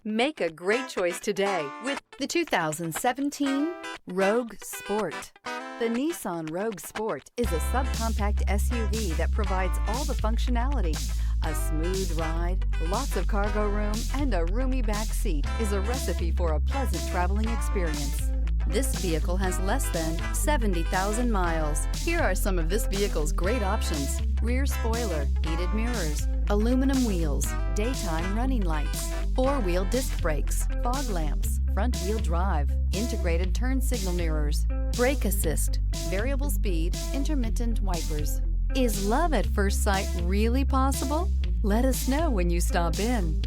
Make a great choice today with the 2017 Rogue Sport. The Nissan Rogue Sport is a subcompact SUV that provides all the functionality. A smooth ride, lots of cargo room, and a roomy back seat is a recipe for a pleasant traveling experience. This vehicle has less than 70,000 miles. Here are some of this vehicle's great options: rear spoiler, heated mirrors, aluminum wheels, daytime running lights, four-wheel disc brakes, fog lamps, front-wheel drive, integrated turn signal mirrors, brake assist, variable speed, intermittent wipers. Is love at first sight really possible? Let us know when you stop in.